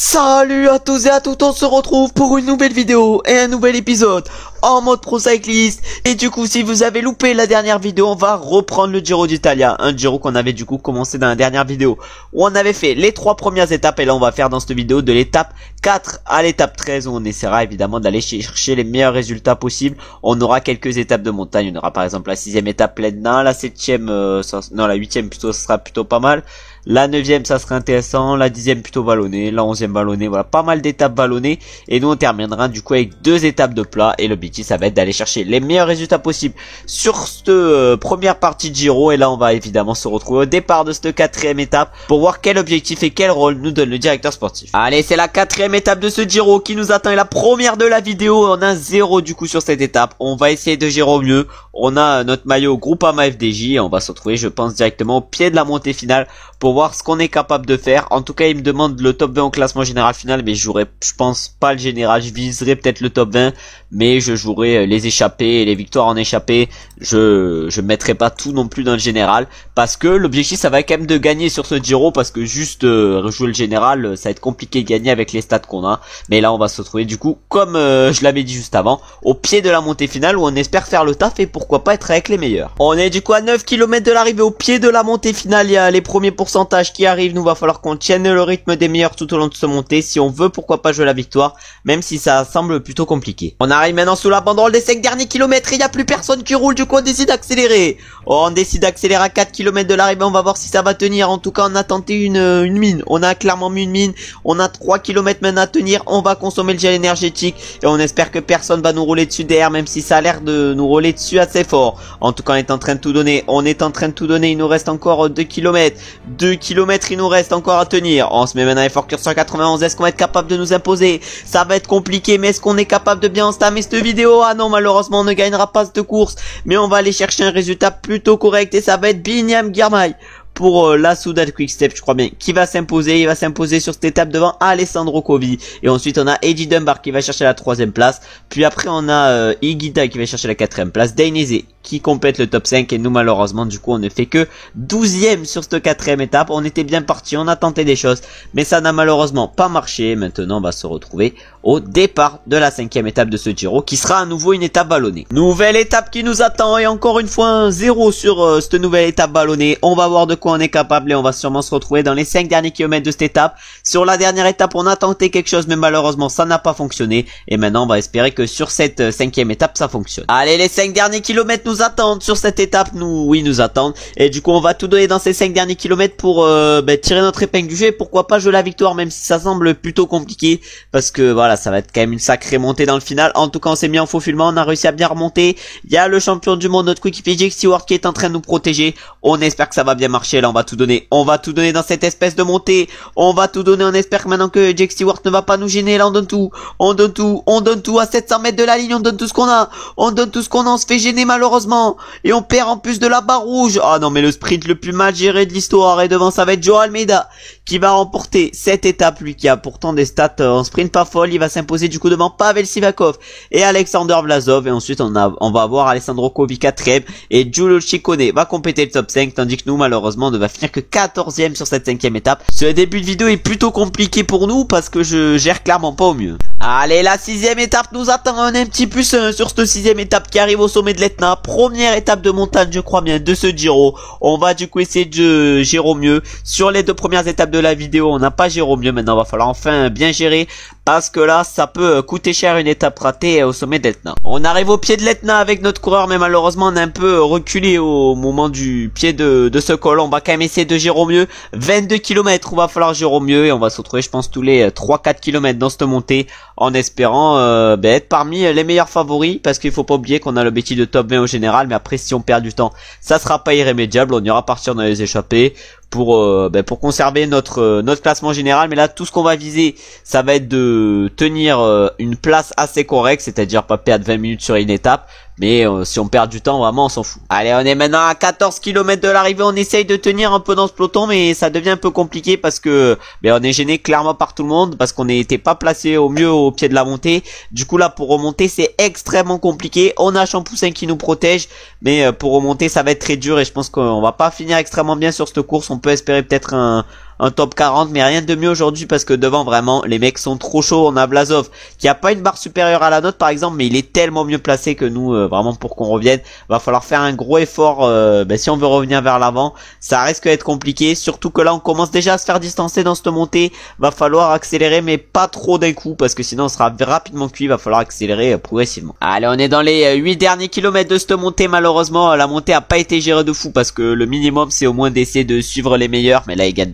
Salut à tous et à toutes, on se retrouve pour une nouvelle vidéo et un nouvel épisode en mode Pro Cyclist. Et du coup, si vous avez loupé la dernière vidéo, on va reprendre le Giro d'Italia. Un Giro qu'on avait du coup commencé dans la dernière vidéo où on avait fait les 3 premières étapes. Et là, on va faire dans cette vidéo de l'étape 4 à l'étape 13 où on essaiera évidemment d'aller chercher les meilleurs résultats possibles. On aura quelques étapes de montagne. On aura par exemple la 6ème étape pleine d'un, la 7ème, non la 8ème plutôt, ça sera plutôt pas mal. La 9ème ça serait intéressant, la 10ème plutôt vallonnée, la 11ème vallonnée, voilà, pas mal d'étapes vallonnées. Et nous on terminera du coup avec 2 étapes de plat. Et l'objectif ça va être d'aller chercher les meilleurs résultats possibles sur cette première partie de Giro. Et là on va évidemment se retrouver au départ de cette 4ème étape pour voir quel objectif et quel rôle nous donne le directeur sportif. Allez, c'est la 4ème étape de ce Giro qui nous attend et la première de la vidéo. On a 0 du coup sur cette étape, on va essayer de gérer au mieux. On a notre maillot Groupama FDJ et on va se retrouver je pense directement au pied de la montée finale pour voir ce qu'on est capable de faire. En tout cas, il me demande le top 20 au classement général final, mais je jouerai, je pense pas le général, je viserai peut-être le top 20, mais je jouerai les échappées et les victoires en échappée. Je mettrai pas tout non plus dans le général, parce que l'objectif ça va être quand même de gagner sur ce Giro, parce que juste jouer le général, ça va être compliqué de gagner avec les stats qu'on a. Mais là, on va se retrouver du coup, comme je l'avais dit juste avant, au pied de la montée finale où on espère faire le taf et pourquoi pas être avec les meilleurs. On est du coup à 9 km de l'arrivée, au pied de la montée finale. Il y a les premiers pourcentages qui arrivent. Nous va falloir qu'on tienne le rythme des meilleurs tout au long de ce montée si on veut pourquoi pas jouer la victoire, même si ça semble plutôt compliqué. On arrive maintenant sous la banderole des 5 derniers kilomètres et il n'y a plus personne qui roule, du coup on décide d'accélérer. On décide d'accélérer à 4 km de l'arrivée, on va voir si ça va tenir. En tout cas on a tenté une mine, on a clairement mis une mine. On a 3 km maintenant à tenir, on va consommer le gel énergétique et on espère que personne va nous rouler dessus derrière, même si ça a l'air de nous rouler dessus assez fort. En tout cas on est en train de tout donner, il nous reste encore 2 km. 2 km il nous reste encore à tenir. On se met maintenant effort sur 191. Est-ce qu'on va être capable de nous imposer? Ça va être compliqué, mais est-ce qu'on est capable de bien entamer cette vidéo? Ah non, malheureusement on ne gagnera pas cette course, mais on va aller chercher un résultat plutôt correct et ça va être Binyam Girmay pour la Soudal Quick-Step, je crois bien, qui va s'imposer. Il va s'imposer sur cette étape devant Alessandro Covi. Et ensuite, on a Eddie Dunbar qui va chercher la 3ème place. Puis après, on a Higuita qui va chercher la 4ème place. Dainese qui complète le top 5. Et nous, malheureusement, du coup, on ne fait que 12ème sur cette 4ème étape. On était bien parti, on a tenté des choses, mais ça n'a malheureusement pas marché. Maintenant, on va se retrouver au départ de la 5ème étape de ce Giro, qui sera à nouveau une étape vallonnée. Nouvelle étape qui nous attend, et encore une fois un 0 sur cette nouvelle étape vallonnée. On va voir de quoi on est capable et on va sûrement se retrouver dans les 5 derniers kilomètres de cette étape. Sur la dernière étape, on a tenté quelque chose, mais malheureusement, ça n'a pas fonctionné. Et maintenant, on va espérer que sur cette 5ème étape, ça fonctionne. Allez, les 5 derniers kilomètres nous attendent sur cette étape. Nous attendent. Et du coup, on va tout donner dans ces 5 derniers kilomètres pour tirer notre épingle du jeu. Et pourquoi pas jouer la victoire, même si ça semble plutôt compliqué, parce que voilà, ça va être quand même une sacrée montée dans le final. En tout cas, on s'est mis en faufilement, on a réussi à bien remonter. Il y a le champion du monde, notre coéquipier Jake Stewart, qui est en train de nous protéger. On espère que ça va bien marcher. Là, on va tout donner dans cette espèce de montée. On va tout donner, on espère maintenant que Jake Stewart ne va pas nous gêner. Là, on donne tout à 700 mètres de la ligne. On donne tout ce qu'on a, on se fait gêner malheureusement. Et on perd en plus de la barre rouge. Ah non, mais le sprint le plus mal géré de l'histoire. Et devant, ça va être Joe Almeida qui va remporter cette étape, lui qui a pourtant des stats en sprint pas folle. Il va s'imposer du coup devant Pavel Sivakov et Alexander Vlasov. Et ensuite on va avoir Alessandro Covi 4ème et Giulio Ciccone va compléter le top 5, tandis que nous malheureusement on ne va finir que 14ème sur cette 5ème étape. Ce début de vidéo est plutôt compliqué pour nous parce que je gère clairement pas au mieux. Allez, la 6ème étape nous attend. On est un petit plus sur cette 6ème étape qui arrive au sommet de l'Etna. Première étape de montagne, je crois bien, de ce Giro. On va du coup essayer de gérer au mieux. Sur les 2 premières étapes de la vidéo, on n'a pas géré au mieux. Maintenant, il va falloir enfin bien gérer, parce que là, ça peut coûter cher une étape ratée au sommet d'Etna. On arrive au pied de l'Etna avec notre coureur, mais malheureusement, on a un peu reculé au moment du pied de ce col. On va quand même essayer de gérer au mieux. 22 km, on va falloir gérer au mieux et on va se retrouver, je pense, tous les 3-4 km dans cette montée, en espérant être parmi les meilleurs favoris, parce qu'il faut pas oublier qu'on a l'objectif de top 20 au général, mais après, si on perd du temps, ça sera pas irrémédiable. On ira partir dans les échappées pour conserver notre classement général. Mais là, tout ce qu'on va viser, ça va être de tenir une place assez correcte, c'est-à-dire pas perdre 20 minutes sur une étape. Mais si on perd du temps, vraiment, on s'en fout. Allez, on est maintenant à 14 km de l'arrivée. On essaye de tenir un peu dans ce peloton, mais ça devient un peu compliqué parce que on est gêné clairement par tout le monde, parce qu'on n'était pas placé au mieux au pied de la montée. Du coup, là, pour remonter, c'est extrêmement compliqué. On a Champoussin qui nous protège, mais pour remonter, ça va être très dur et je pense qu'on va pas finir extrêmement bien sur cette course. On peut espérer peut-être un top 40, mais rien de mieux aujourd'hui parce que devant vraiment les mecs sont trop chauds. On a Vlasov qui a pas une barre supérieure à la nôtre par exemple, mais il est tellement mieux placé que nous, vraiment pour qu'on revienne, va falloir faire un gros effort si on veut revenir vers l'avant. Ça risque d'être compliqué, surtout que là on commence déjà à se faire distancer dans cette montée. Va falloir accélérer mais pas trop d'un coup parce que sinon on sera rapidement cuit. Va falloir accélérer progressivement. Allez, on est dans les 8 derniers kilomètres de cette montée. Malheureusement la montée a pas été gérée de fou parce que le minimum c'est au moins d'essayer de suivre les meilleurs. Mais là Egan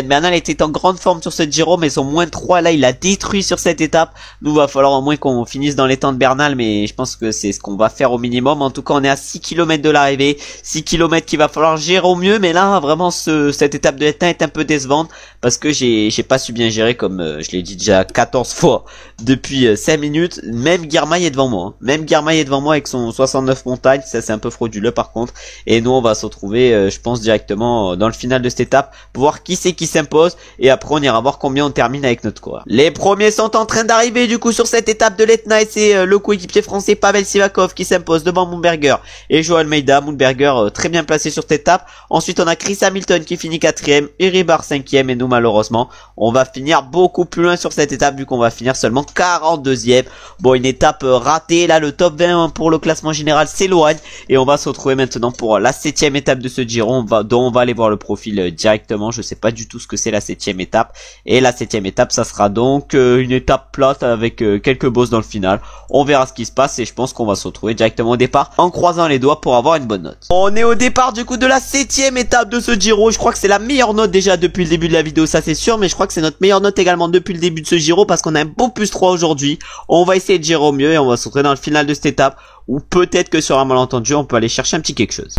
Bernal était en grande forme sur ce Giro, mais son moins 3 là il a détruit sur cette étape. Nous va falloir au moins qu'on finisse dans les temps de Bernal, mais je pense que c'est ce qu'on va faire au minimum. En tout cas on est à 6 km de l'arrivée, 6 km qu'il va falloir gérer au mieux. Mais là vraiment cette étape de l'Etna est un peu décevante parce que j'ai pas su bien gérer, comme je l'ai dit déjà 14 fois depuis 5 minutes. Même Girmay est devant moi, hein. Même Girmay est devant moi avec son 69 montagnes. Ça c'est un peu frauduleux par contre. Et nous on va se retrouver je pense directement dans le final de cette étape pour voir qui c'est qui s'impose, et après on ira voir combien on termine avec notre coureur. Les premiers sont en train d'arriver du coup sur cette étape de l'Etna, et c'est le coéquipier français Pavel Sivakov qui s'impose devant Moonberger et Joao Almeida. Moonberger très bien placé sur cette étape. Ensuite on a Chris Hamilton qui finit 4ème, Iribar 5ème, et nous malheureusement on va finir beaucoup plus loin sur cette étape vu qu'on va finir seulement 42ème. Bon, une étape ratée. Là le top 20 pour le classement général s'éloigne et on va se retrouver maintenant pour la 7ème étape de ce Giro dont on va aller voir le profil directement. Je sais pas du tout ce que c'est la 7ème étape, et la 7ème étape ça sera donc une étape plate avec quelques bosses dans le final. On verra ce qui se passe et je pense qu'on va se retrouver directement au départ en croisant les doigts pour avoir une bonne note. On est au départ du coup de la 7ème étape de ce Giro. Je crois que c'est la meilleure note déjà depuis le début de la vidéo, ça c'est sûr, mais je crois que c'est notre meilleure note également depuis le début de ce Giro parce qu'on a un beau plus 3 aujourd'hui. On va essayer de gérer au mieux et on va se retrouver dans le final de cette étape, ou peut-être que sur un malentendu on peut aller chercher un petit quelque chose.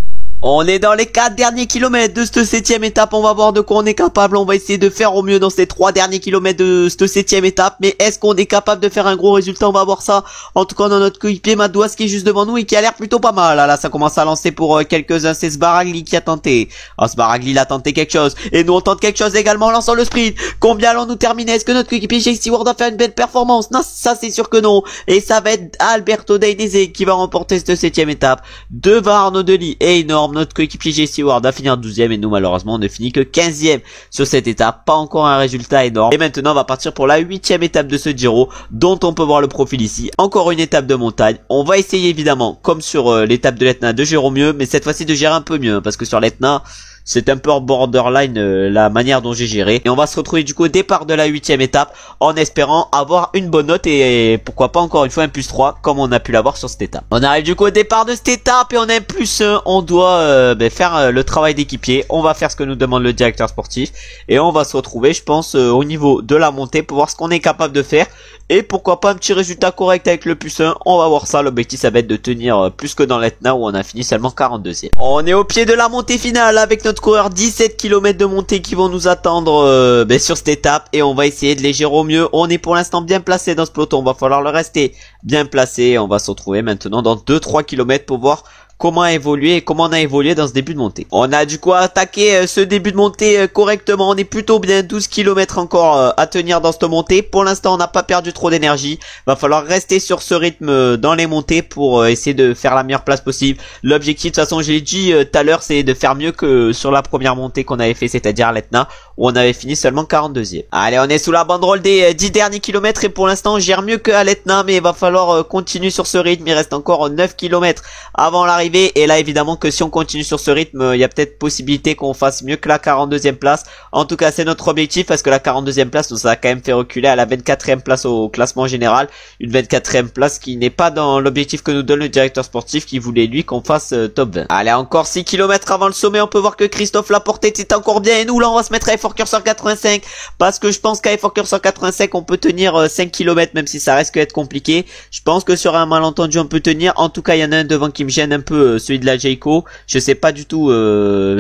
On est dans les 4 derniers kilomètres de cette 7ème étape. On va voir de quoi on est capable. On va essayer de faire au mieux dans ces 3 derniers kilomètres de cette 7ème étape. Mais est-ce qu'on est capable de faire un gros résultat? On va voir ça. En tout cas, on a notre coéquipier Madouas qui est juste devant nous et qui a l'air plutôt pas mal. Là, ça commence à lancer pour quelques-uns. C'est Sbaragli qui a tenté. Oh, Sbaragli, il a tenté quelque chose. Et nous, on tente quelque chose également en lançant le sprint. Combien allons-nous terminer? Est-ce que notre coéquipier Jake Stewart va faire une belle performance? Non, ça, c'est sûr que non. Et ça va être Alberto Dainese qui va remporter cette 7ème étape. Devant Arnaud Delis et énorme. Notre coéquipier Jake Stewart va finir 12ème et nous malheureusement on ne finit que 15ème sur cette étape. Pas encore un résultat énorme. Et maintenant on va partir pour la 8ème étape de ce Giro dont on peut voir le profil ici. Encore une étape de montagne. On va essayer évidemment comme sur l'étape de l'Etna de gérer au mieux, mais cette fois-ci de gérer un peu mieux, parce que sur l'Etna c'est un peu borderline la manière dont j'ai géré. Et on va se retrouver du coup au départ de la 8ème étape en espérant avoir une bonne note et pourquoi pas encore une fois un plus 3 comme on a pu l'avoir sur cette étape. On arrive du coup au départ de cette étape et on a un plus 1. On doit faire le travail d'équipier. On va faire ce que nous demande le directeur sportif et on va se retrouver je pense au niveau de la montée pour voir ce qu'on est capable de faire. Et pourquoi pas un petit résultat correct avec le plus 1. On va voir ça. L'objectif ça va être de tenir plus que dans l'Etna où on a fini seulement 42ème. On est au pied de la montée finale avec notre coureur. 17 km de montée qui vont nous attendre sur cette étape. Et on va essayer de les gérer au mieux. On est pour l'instant bien placé dans ce peloton. Va falloir le rester bien placé. On va se retrouver maintenant dans 2-3 km pour voir comment évoluer et comment on a évolué dans ce début de montée. On a du coup attaqué ce début de montée correctement. On est plutôt bien, 12 km encore à tenir dans cette montée. Pour l'instant on n'a pas perdu trop d'énergie. Va falloir rester sur ce rythme dans les montées pour essayer de faire la meilleure place possible. L'objectif de toute façon je l'ai dit tout à l'heure, c'est de faire mieux que sur la première montée qu'on avait fait, c'est-à-dire l'Etna où on avait fini seulement 42ème. Allez, on est sous la banderole des 10 derniers kilomètres et pour l'instant on gère mieux qu'à l'Etna, mais il va falloir continuer sur ce rythme. Il reste encore 9 km avant l'arrivée. Et là évidemment que si on continue sur ce rythme, il y a peut-être possibilité qu'on fasse mieux que la 42ème place. En tout cas c'est notre objectif parce que la 42ème place nous a quand même fait reculer à la 24ème place au classement général. Une 24ème place qui n'est pas dans l'objectif que nous donne le directeur sportif qui voulait lui qu'on fasse top 20. Allez, encore 6 km avant le sommet. On peut voir que Christophe Laporte était encore bien et nous là on va se mettre à Effort Curseur 85 parce que je pense qu'à Effort Curseur 85 on peut tenir 5 km même si ça reste que être compliqué. Je pense que sur un malentendu on peut tenir. En tout cas il y en a un devant qui me gêne un peu, celui de la Jayco. Je sais pas du tout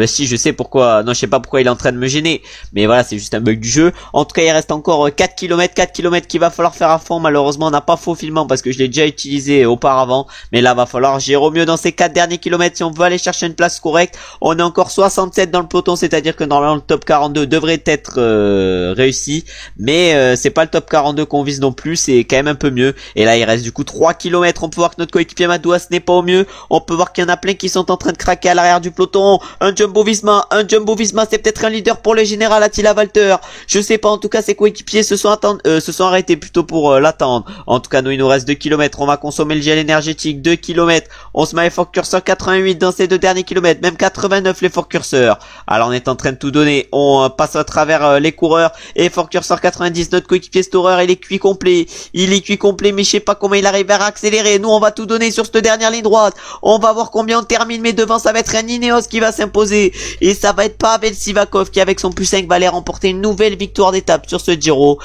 si je sais pourquoi. Non, je sais pas pourquoi il est en train de me gêner, mais voilà, c'est juste un bug du jeu. En tout cas il reste encore 4 km qu'il va falloir faire à fond. Malheureusement on n'a pas faux filement parce que je l'ai déjà utilisé auparavant, mais là va falloir gérer au mieux dans ces 4 derniers kilomètres si on veut aller chercher une place correcte. On est encore 67 dans le peloton, c'est-à-dire que normalement le top 42 devrait être réussi, mais c'est pas le top 42 qu'on vise non plus, c'est quand même un peu mieux. Et là il reste du coup 3 km. On peut voir que notre coéquipier Madouas n'est pas au mieux. On peut voir voir qu'il y en a plein qui sont en train de craquer à l'arrière du peloton. Un Jumbo-Visma, c'est peut-être un leader pour le général Attila Valter. Je sais pas, en tout cas ses coéquipiers se sont arrêtés plutôt pour l'attendre. En tout cas, nous il nous reste 2 km, on va consommer le gel énergétique, 2 km. On se met effort curseur 88 dans ces 2 derniers kilomètres, même 89 l'effort curseur. Alors on est en train de tout donner, on passe à travers les coureurs. Effort curseur 90, notre coéquipier Storer, il est cuit complet, mais je sais pas comment il arrive à accélérer. Nous on va tout donner sur cette dernière ligne droite. On va voir combien on termine, mais devant ça va être un Ineos qui va s'imposer. Et ça va être Pavel Sivakov qui avec son plus 5 va aller remporter une nouvelle victoire d'étape sur ce Giro,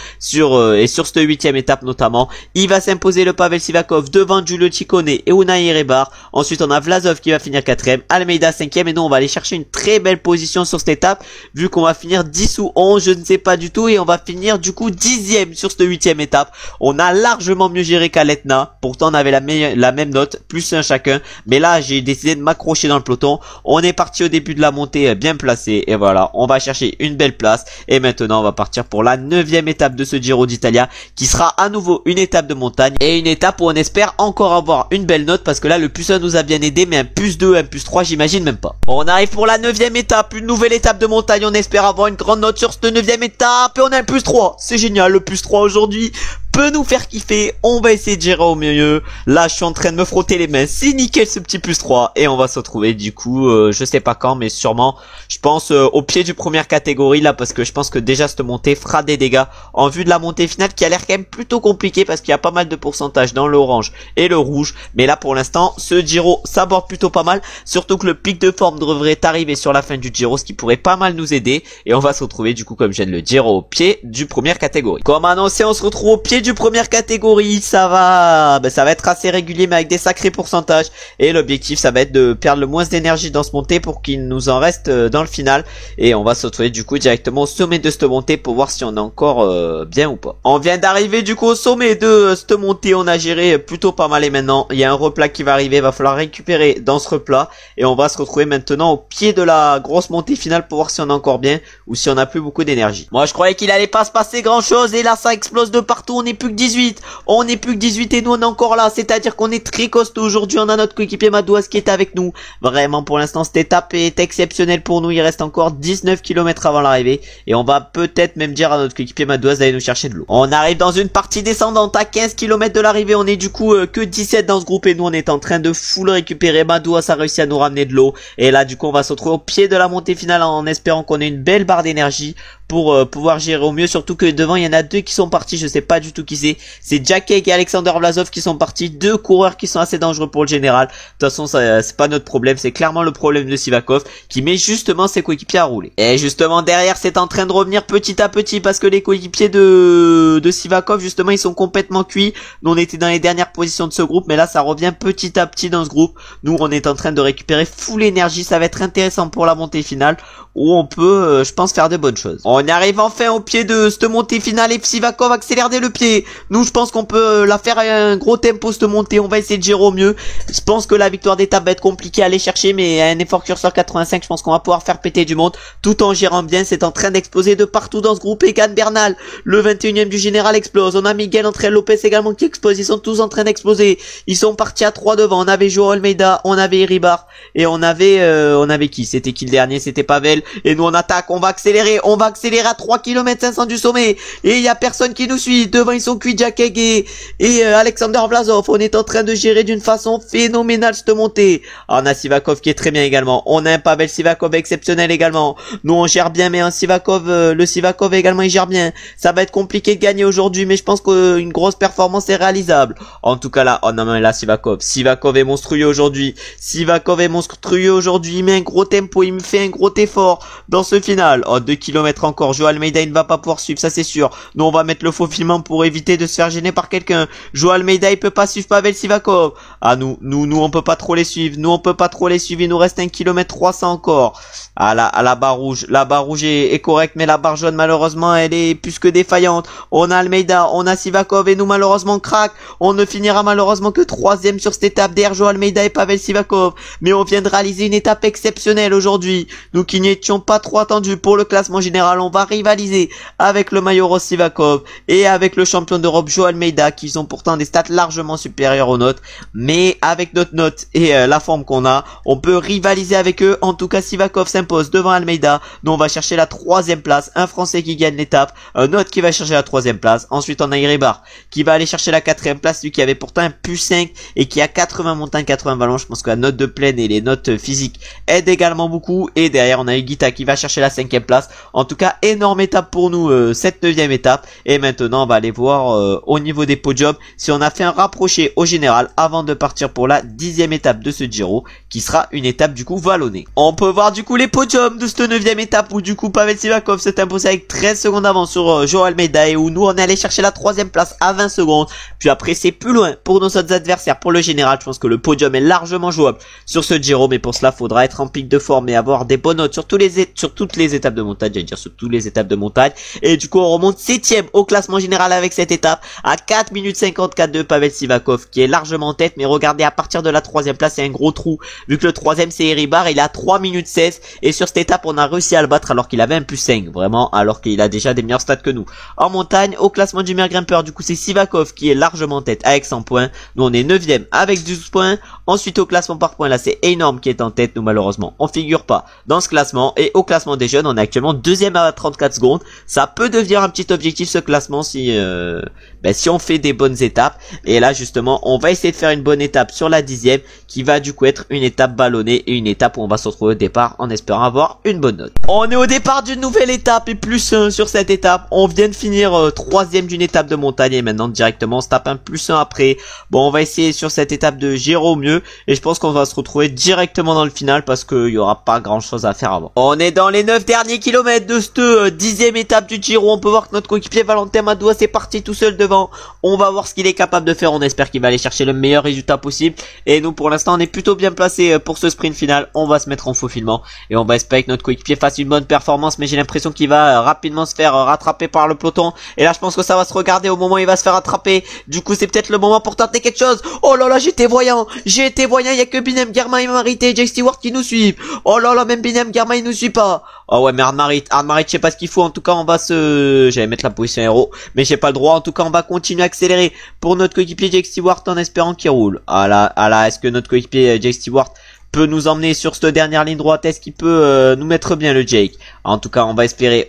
et sur cette 8ème étape notamment. Il va s'imposer le Pavel Sivakov devant Giulio Ciccone et Unai Erebar. Ensuite on a Vlasov qui va finir 4ème, Almeida 5ème, et nous on va aller chercher une très belle position sur cette étape, vu qu'on va finir 10 ou 11, je ne sais pas du tout, et on va finir du coup 10ème sur cette 8ème étape. On a largement mieux géré qu'à l'Etna, pourtant on avait la même note, plus 1 chacun, mais là j'ai décidé de m'accrocher dans le peloton. On est parti au début de la montée bien placé, et voilà, on va chercher une belle place, et maintenant on va partir pour la 9ème étape de ce Giro d'Italia, qui sera à nouveau une étape de montagne, et une étape où on espère encore avoir une belle note, parce que là le plus 1 nous a bien aidé, mais un plus 2, un plus 3 j'imagine même pas. On arrive pour la 9ème étape, une nouvelle étape de montagne, on espère avoir une grande note sur cette 9ème étape, et on a un plus 3, c'est génial, le plus 3 aujourd'hui peut nous faire kiffer. On va essayer de gérer au mieux. Là je suis en train de me frotter les mains, c'est nickel ce petit plus 3, et on va se retrouver du coup je sais pas quand, mais sûrement je pense au pied du première catégorie là, parce que je pense que déjà cette montée fera des dégâts en vue de la montée finale, qui a l'air quand même plutôt compliquée, parce qu'il y a pas mal de pourcentage dans l'orange et le rouge, mais là pour l'instant ce Giro s'aborde plutôt pas mal, surtout que le pic de forme devrait arriver sur la fin du Giro, ce qui pourrait pas mal nous aider, et on va se retrouver du coup, comme je viens de le dire, au pied du première catégorie. Comme annoncé, on se retrouve au pied du première catégorie. Ça va être assez régulier, mais avec des sacrés pourcentages, et l'objectif ça va être de perdre le moins d'énergie dans ce montée pour qu'il nous en reste dans le final, et on va se retrouver du coup directement au sommet de cette montée pour voir si on est encore bien ou pas. On vient d'arriver du coup au sommet de cette montée, on a géré plutôt pas mal, et maintenant il y a un replat qui va arriver, va falloir récupérer dans ce replat, et on va se retrouver maintenant au pied de la grosse montée finale pour voir si on est encore bien ou si on a plus beaucoup d'énergie. Moi je croyais qu'il allait pas se passer grand chose, et là ça explose de partout, on n'est plus que 18, et nous on est encore là, c'est-à-dire qu'on est très costaud aujourd'hui. On a notre coéquipier Madouas qui est avec nous. Vraiment pour l'instant cette étape est exceptionnelle pour nous, il reste encore 19 km avant l'arrivée, et on va peut-être même dire à notre coéquipier Madouas d'aller nous chercher de l'eau. On arrive dans une partie descendante à 15 km de l'arrivée, on est du coup que 17 dans ce groupe, et nous on est en train de full récupérer. Madouas a réussi à nous ramener de l'eau, et là du coup on va se retrouver au pied de la montée finale en espérant qu'on ait une belle barre d'énergie pour pouvoir gérer au mieux, surtout que devant il y en a 2 qui sont partis, je sais pas du tout qui c'est Jack Haig et Alexander Vlasov qui sont partis, 2 coureurs qui sont assez dangereux pour le général. De toute façon c'est pas notre problème, c'est clairement le problème de Sivakov qui met justement ses coéquipiers à rouler. Et justement derrière c'est en train de revenir petit à petit, parce que les coéquipiers de Sivakov justement ils sont complètement cuits. Nous on était dans les dernières positions de ce groupe, mais là ça revient petit à petit dans ce groupe. Nous on est en train de récupérer full énergie, ça va être intéressant pour la montée finale, où on peut je pense faire de bonnes choses. On arrive enfin au pied de cette montée finale, et Sivakov accélère dès le pied. Nous je pense qu'on peut la faire à un gros tempo cette montée, on va essayer de gérer au mieux. Je pense que la victoire d'étape va être compliquée à aller chercher, mais à un effort curseur 85 je pense qu'on va pouvoir faire péter du monde tout en gérant bien. C'est en train d'exploser de partout dans ce groupe. Egan Bernal, le 21ème du général, explose. On a Miguel André Lopez également qui explose, ils sont tous en train d'exploser, ils sont partis à 3 devant. On avait Joao Almeida, on avait Iribar, et on avait qui, c'était qui le dernier, c'était Pavel. Et nous on attaque, on va accélérer à 3 km 500 du sommet, et il y a personne qui nous suit. Devant ils sont cuits, Jack Haig et Alexander Vlasov. On est en train de gérer d'une façon phénoménale cette montée. On a Sivakov qui est très bien également, on a un Pavel Sivakov exceptionnel également. Nous on gère bien, mais un Sivakov, le Sivakov également il gère bien. Ça va être compliqué de gagner aujourd'hui, mais je pense qu'une grosse performance est réalisable. En tout cas là, oh non mais là Sivakov est monstrueux aujourd'hui. Il met un gros tempo, il me fait un gros effort dans ce final. Oh, 2 km encore, Joao Almeida il ne va pas pouvoir suivre, ça c'est sûr. Nous on va mettre le faufilement pour éviter de se faire gêner par quelqu'un. Joao Almeida il peut pas suivre Pavel Sivakov. Ah nous on peut pas trop les suivre, il nous reste 1 km 300 encore. À la barre rouge, est correcte, mais la barre jaune malheureusement elle est plus que défaillante. On a Almeida, on a Sivakov, et nous malheureusement on craque. On ne finira malheureusement que 3ème sur cette étape derrière Joao Almeida et Pavel Sivakov, mais on vient de réaliser une étape exceptionnelle aujourd'hui. Nous qui n'y étions pas trop attendus pour le classement général, général, on va rivaliser avec le maillot Ross Sivakov et avec le champion d'Europe João Almeida, qui sont pourtant des stats largement supérieures aux nôtres. Mais avec notre note et la forme qu'on a, on peut rivaliser avec eux. En tout cas, Sivakov s'impose devant Almeida. Nous, on va chercher la 3e place. Un Français qui gagne l'étape, un autre qui va chercher la 3e place. Ensuite, on a Iribar qui va aller chercher la 4e place, lui qui avait pourtant un plus 5 et qui a 80 montagnes, 80 ballons. Je pense que la note de plaine et les notes physiques aident également beaucoup. Et derrière, on a Higuita qui va chercher la 5e place. En tout cas, énorme étape pour nous, cette 9e étape. Et maintenant, on va aller voir au niveau des podiums si on a fait un rapproché au général avant de partir pour la 10e étape de ce Giro, qui sera une étape du coup vallonnée. On peut voir du coup les podiums de cette 9e étape où du coup Pavel Sivakov s'est imposé avec 13 secondes d'avance sur João Almeida, et où nous on est allé chercher la 3e place à 20 secondes. Puis après c'est plus loin pour nos autres adversaires. Pour le général, je pense que le podium est largement jouable sur ce Giro, mais pour cela faudra être en pic de forme et avoir des bonnes notes sur toutes les étapes de montagne, j'allais dire sur toutes les étapes de montagne. Et du coup on remonte 7e au classement général avec cette étape à 4 minutes 54 de Pavel Sivakov, qui est largement en tête. Mais regardez, à partir de la 3e place, il y a un gros trou, vu que le 3e c'est Iribar, il est à 3 minutes 16, et sur cette étape on a réussi à le battre alors qu'il avait un plus 5, vraiment, alors qu'il a déjà des meilleurs stats que nous. En montagne, au classement du meilleur grimpeur, du coup c'est Sivakov qui est largement en tête avec 100 points, nous on est 9e avec 12 points. Ensuite au classement par points, là c'est Énorme qui est en tête, nous malheureusement on figure pas dans ce classement. Et au classement des jeunes, on est actuellement 2e à 34 secondes, ça peut devenir un petit objectif ce classement si si on fait des bonnes étapes. Et là justement on va essayer de faire une bonne étape sur la 10e, qui va du coup être une étape ballonnée et une étape où on va se retrouver au départ en espérant avoir une bonne note. On est au départ d'une nouvelle étape et plus 1 sur cette étape. On vient de finir 3e d'une étape de montagne et maintenant directement on se tape un plus 1 après. Bon, on va essayer sur cette étape de gérer au mieux et je pense qu'on va se retrouver directement dans le final parce qu'il y aura pas grand chose à faire avant. On est dans les 9 derniers kilomètres de cette 10e étape du Giro. On peut voir que notre coéquipier Valentin Madoua c'est parti tout seul devant. On va voir ce qu'il est capable de faire. On espère qu'il va aller chercher le meilleur résultat possible. Et nous pour l'instant on est plutôt bien placé pour ce sprint final. On va se mettre en faufilement et on va espérer que notre coéquipier fasse une bonne performance, mais j'ai l'impression qu'il va rapidement se faire rattraper par le peloton. Et là je pense que ça va se regarder au moment où il va se faire rattraper. Du coup c'est peut-être le moment pour tenter quelque chose. Oh là là, j'étais voyant, il y a que Binem Girmay, Marité et Jake Stewart qui nous suivent. Oh là là, même Binem Girmay il nous suit pas. Oh ouais, mais Armarit, je sais pas ce qu'il faut. En tout cas on va j'allais mettre la position héros, mais j'ai pas le droit. En tout cas on va continuer à accélérer pour notre coéquipier Jake Stewart en espérant qu'il roule. Ah là, est-ce que notre coéquipier Jake Stewart peut nous emmener sur cette dernière ligne droite? Est-ce qu'il peut nous mettre bien le Jake? En tout cas on va espérer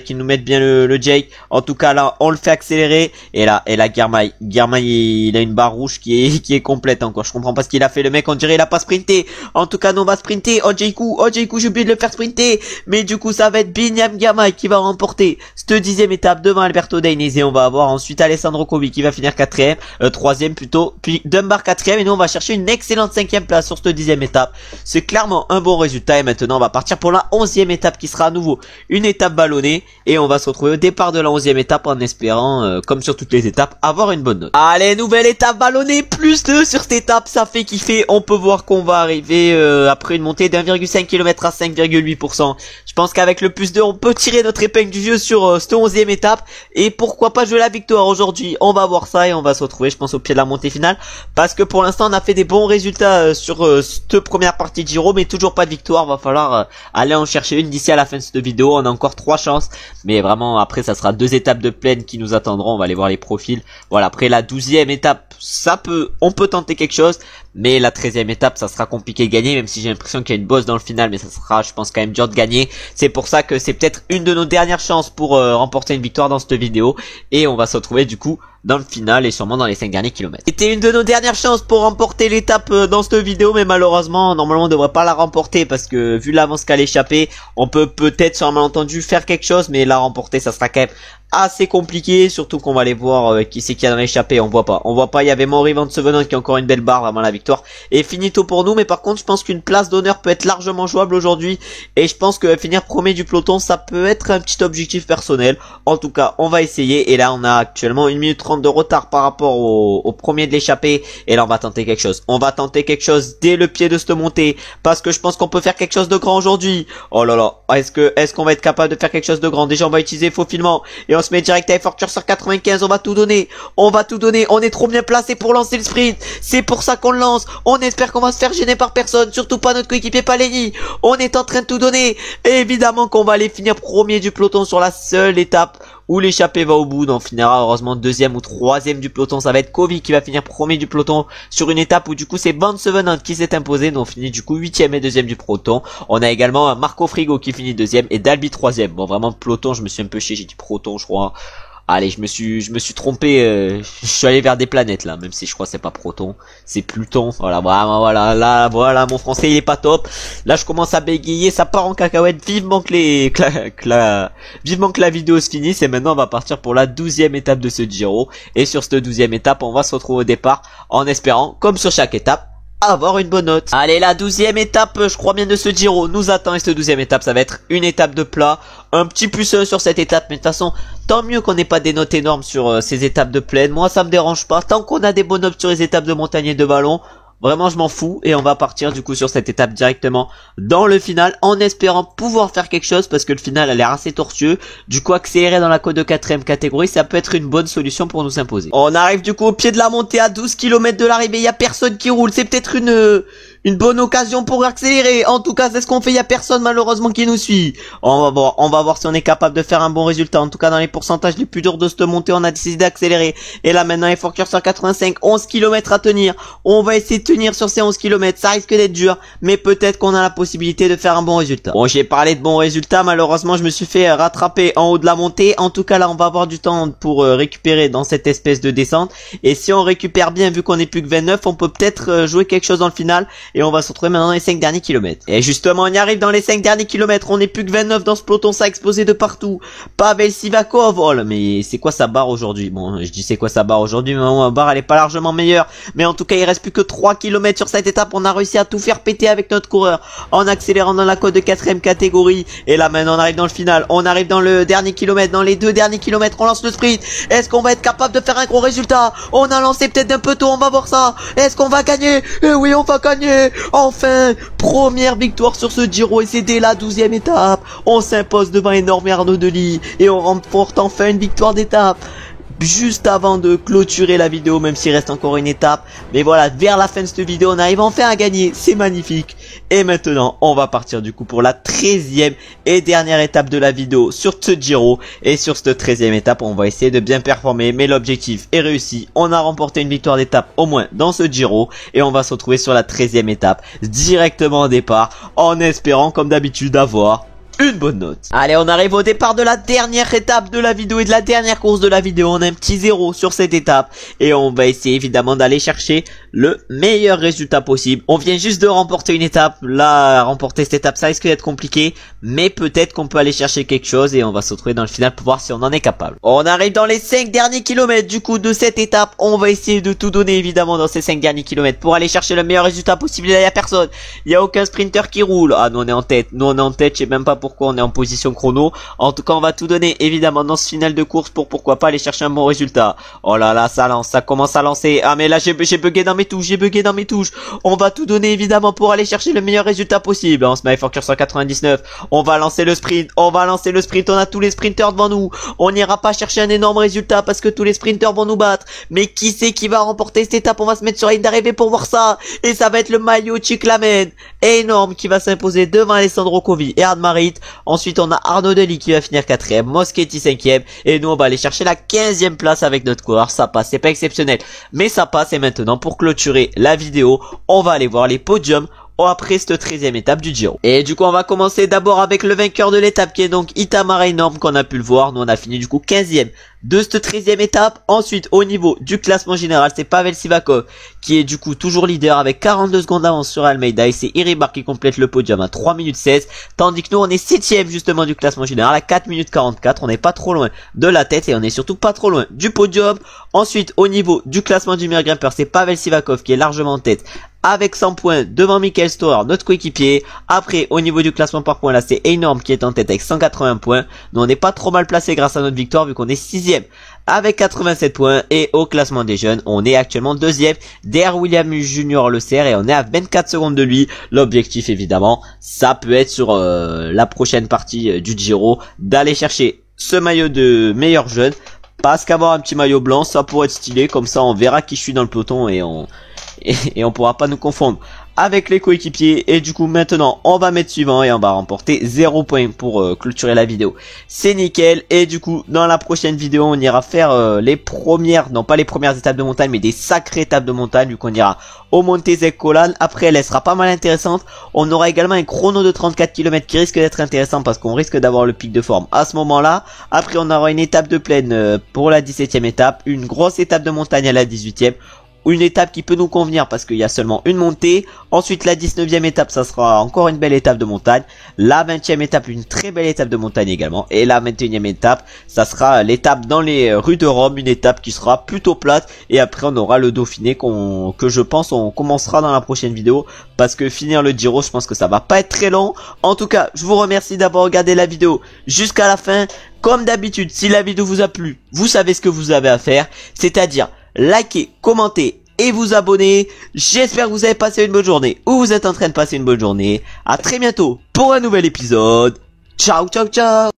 qu'il nous mette bien le Jake. En tout cas là on le fait accélérer et là Girmay il a une barre rouge qui est complète encore. Je comprends pas ce qu'il a fait le mec, on dirait il a pas sprinté. En tout cas nous on va sprinter. Oh Jaykou j'ai oublié de le faire sprinter, mais du coup ça va être Binyam Girmay qui va remporter cette 10e étape devant Alberto Dainese. Et on va avoir ensuite Alessandro Covi qui va finir 4e, 3e plutôt, puis Dunbar 4e, et nous on va chercher une excellente 5e place sur cette 10e étape. C'est clairement un bon résultat. Et maintenant on va partir pour la 11e étape, qui sera à nouveau une étape ballonnée, et on va se retrouver au départ de la 11e étape en espérant comme sur toutes les étapes avoir une bonne note. Allez, nouvelle étape ballonnée, plus 2 sur cette étape, ça fait kiffer. On peut voir qu'on va arriver après une montée d'1,5 km à 5,8%. Je pense qu'avec le plus 2 on peut tirer notre épingle du jeu sur cette 11e étape, et pourquoi pas jouer la victoire aujourd'hui. On va voir ça et on va se retrouver je pense au pied de la montée finale, parce que pour l'instant on a fait des bons résultats sur cette première partie de Giro, mais toujours pas de victoire. Va falloir aller en chercher une d'ici à la fin de cette vidéo. On a encore 3 chances, mais vraiment après ça sera 2 étapes de plaine qui nous attendront. On va aller voir les profils. Voilà, après la 12e étape on peut tenter quelque chose, mais la 13e étape ça sera compliqué de gagner, même si j'ai l'impression qu'il y a une bosse dans le final, mais ça sera je pense quand même dur de gagner. C'est pour ça que c'est peut-être une de nos dernières chances pour remporter une victoire dans cette vidéo, et on va se retrouver du coup dans le final et sûrement dans les 5 derniers kilomètres. C'était une de nos dernières chances pour remporter l'étape dans cette vidéo, mais malheureusement normalement on devrait pas la remporter, parce que vu l'avance qu'à l'échappée, on peut peut-être sur un malentendu faire quelque chose, mais la remporter ça sera quand même assez compliqué, surtout qu'on va aller voir qui c'est qu'il y a dans l'échappée. On voit pas, il y avait Maury Van Sevenant qui a encore une belle barre, vraiment la victoire est finito pour nous. Mais par contre je pense qu'une place d'honneur peut être largement jouable aujourd'hui, et je pense que finir premier du peloton ça peut être un petit objectif personnel. En tout cas on va essayer, et là on a actuellement 1 minute 30 de retard par rapport au premier de l'échappée, et là on va tenter quelque chose. On va tenter quelque chose dès le pied de cette montée, parce que je pense qu'on peut faire quelque chose de grand aujourd'hui. Oh là là, est-ce qu'on va être capable de faire quelque chose de grand? Déjà on va utiliser faufilement, et on se met direct à Forture sur 95, on va tout donner. On va tout donner, on est trop bien placé pour lancer le sprint. C'est pour ça qu'on le lance. On espère qu'on va se faire gêner par personne, surtout pas notre coéquipier Paleni. On est en train de tout donner. Et évidemment qu'on va aller finir premier du peloton sur la seule étape où l'échappée va au bout. On finira heureusement deuxième ou troisième du peloton. Ça va être Kovi qui va finir premier du peloton sur une étape où du coup c'est Van Sevenant qui s'est imposé. Donc on finit du coup huitième et deuxième du peloton. On a également Marco Frigo qui finit deuxième et Dalby troisième. Bon vraiment peloton, je me suis un peu chié, j'ai dit peloton je crois. Allez, je me suis trompé, je suis allé vers des planètes là, même si je crois que c'est pas Proton, c'est Pluton. Voilà, voilà, là, voilà, mon français il est pas top. Là, je commence à bégayer, ça part en cacahuète. Vivement que la vidéo se finisse. Et maintenant, on va partir pour la 12e étape de ce Giro. Et sur cette 12e étape, on va se retrouver au départ en espérant, comme sur chaque étape, avoir une bonne note. Allez, la 12e étape, je crois bien, de ce Giro nous attend. Et cette 12e étape, ça va être une étape de plat. Un petit plus 1 sur cette étape, mais de toute façon, tant mieux qu'on n'ait pas des notes énormes sur ces étapes de plaine. Moi, ça me dérange pas. Tant qu'on a des bonnes notes sur les étapes de montagne et de vallon, vraiment, je m'en fous. Et on va partir du coup sur cette étape directement dans le final, en espérant pouvoir faire quelque chose, parce que le final a l'air assez tortueux. Du coup, accélérer dans la côte de 4ème catégorie, ça peut être une bonne solution pour nous imposer. On arrive du coup au pied de la montée à 12 km de l'arrivée. Il y a personne qui roule. C'est peut-être une bonne occasion pour accélérer. En tout cas, c'est ce qu'on fait. Il y a personne malheureusement qui nous suit. On va voir si on est capable de faire un bon résultat. En tout cas, dans les pourcentages les plus durs de cette montée, on a décidé d'accélérer. Et là maintenant, Forture sur 85, 11 km à tenir. On va essayer de tenir sur ces 11 km. Ça risque d'être dur, mais peut-être qu'on a la possibilité de faire un bon résultat. Bon, j'ai parlé de bons résultats. Malheureusement, je me suis fait rattraper en haut de la montée. En tout cas, là, on va avoir du temps pour récupérer dans cette espèce de descente. Et si on récupère bien, vu qu'on est plus que 29, on peut peut-être jouer quelque chose dans le final. Et on va se retrouver maintenant dans les 5 derniers kilomètres. Et justement, on y arrive dans les 5 derniers kilomètres. On est plus que 29 dans ce peloton, ça a explosé de partout. Pavel Sivakov. Oh là, mais c'est quoi sa barre aujourd'hui? Bon, je dis c'est quoi sa barre aujourd'hui, mais ma barre elle est pas largement meilleure. Mais en tout cas, il reste plus que 3 km sur cette étape. On a réussi à tout faire péter avec notre coureur en accélérant dans la côte de 4ème catégorie. Et là maintenant, on arrive dans le final. On arrive dans le dernier kilomètre, dans les 2 derniers kilomètres. On lance le sprint. Est-ce qu'on va être capable de faire un gros résultat? On a lancé peut-être un peu tôt, on va voir ça. Est-ce qu'on va gagner? Eh oui, on va gagner. Enfin, première victoire sur ce Giro et c'est dès la 12e étape. On s'impose devant Enorme et Arnaud Delis et on remporte enfin une victoire d'étape. Juste avant de clôturer la vidéo, même s'il reste encore une étape. Mais voilà, vers la fin de cette vidéo, on arrive enfin à gagner. C'est magnifique. Et maintenant, on va partir du coup pour la 13e et dernière étape de la vidéo sur ce Giro. Et sur cette 13e étape, on va essayer de bien performer. Mais l'objectif est réussi. On a remporté une victoire d'étape au moins dans ce Giro. Et on va se retrouver sur la 13e étape directement au départ. En espérant, comme d'habitude, avoir une bonne note. Allez, on arrive au départ de la dernière étape de la vidéo et de la dernière course de la vidéo. On a un petit 0 sur cette étape et on va essayer évidemment d'aller chercher le meilleur résultat possible. On vient juste de remporter une étape. Là, remporter cette étape, ça risque d'être compliqué, mais peut-être qu'on peut aller chercher quelque chose et on va se retrouver dans le final pour voir si on en est capable. On arrive dans les 5 derniers kilomètres du coup de cette étape. On va essayer de tout donner évidemment dans ces 5 derniers kilomètres pour aller chercher le meilleur résultat possible. Là, il n'y a personne. Il n'y a aucun sprinter qui roule. Ah, nous on est en tête. Nous on est en tête. Je sais même pas pourquoi on est en position chrono. En tout cas, on va tout donner évidemment dans ce final de course pour pourquoi pas aller chercher un bon résultat. Oh là là, ça lance, ça commence à lancer. Ah mais là j'ai bugué dans mes touches, On va tout donner évidemment pour aller chercher le meilleur résultat possible. On se met à Forture 199. On va lancer le sprint. On a tous les sprinters devant nous. On n'ira pas chercher un énorme résultat parce que tous les sprinters vont nous battre. Mais qui c'est qui va remporter cette étape? On va se mettre sur la ligne d'arrivée pour voir ça. Et ça va être le maillot Cyclamen énorme qui va s'imposer devant Alessandro Covi et Arndt-Marit. Ensuite, on a Arnaud Delis qui va finir 4ème, Moschetti 5ème, et nous on va aller chercher la 15ème place avec notre coureur. Ça passe, c'est pas exceptionnel, mais ça passe. Et maintenant, pour clôturer la vidéo, on va aller voir les podiums après cette 13e étape du Giro. Et du coup, on va commencer d'abord avec le vainqueur de l'étape qui est donc Itamar Enorme, qu'on a pu le voir. Nous, on a fini du coup 15e de cette 13e étape. Ensuite, au niveau du classement général, c'est Pavel Sivakov qui est du coup toujours leader avec 42 secondes d'avance sur Almeida. Et c'est Iribar qui complète le podium à 3 minutes 16. Tandis que nous, on est 7e justement du classement général à 4 minutes 44. On n'est pas trop loin de la tête et on est surtout pas trop loin du podium. Ensuite, au niveau du classement du meilleur grimpeur, c'est Pavel Sivakov qui est largement en tête avec 100 points devant Michael Storer, notre coéquipier. Après, au niveau du classement par points, là, c'est Enorme qui est en tête avec 180 points. Nous, on n'est pas trop mal placé grâce à notre victoire vu qu'on est 6e avec 87 points. Et au classement des jeunes, on est actuellement 2e derrière William Junior Le Serre et on est à 24 secondes de lui. L'objectif, évidemment, ça peut être sur la prochaine partie du Giro d'aller chercher ce maillot de meilleur jeune. Parce qu'avoir un petit maillot blanc, ça pourrait être stylé. Comme ça, on verra qui je suis dans le peloton et on pourra pas nous confondre avec les coéquipiers. Et du coup, maintenant, on va mettre suivant et on va remporter 0 point pour clôturer la vidéo. C'est nickel. Et du coup, dans la prochaine vidéo, on ira faire les premières, non pas les premières étapes de montagne, mais des sacrées étapes de montagne, vu qu'on ira au Monte Zeccolan. Après, elle sera pas mal intéressante. On aura également un chrono de 34 km qui risque d'être intéressant parce qu'on risque d'avoir le pic de forme à ce moment-là. Après, on aura une étape de plaine pour la 17e étape, une grosse étape de montagne à la 18e. Une étape qui peut nous convenir parce qu'il y a seulement une montée. Ensuite la 19e étape, ça sera encore une belle étape de montagne. La 20e étape, une très belle étape de montagne également. Et la 21e étape, ça sera l'étape dans les rues de Rome. Une étape qui sera plutôt plate. Et après on aura le Dauphiné que je pense on commencera dans la prochaine vidéo. Parce que finir le Giro, je pense que ça va pas être très long. En tout cas, je vous remercie d'avoir regardé la vidéo jusqu'à la fin. Comme d'habitude, si la vidéo vous a plu, vous savez ce que vous avez à faire. C'est-à-dire likez, commentez et vous abonner. J'espère que vous avez passé une bonne journée ou vous êtes en train de passer une bonne journée. À très bientôt pour un nouvel épisode. Ciao ciao ciao.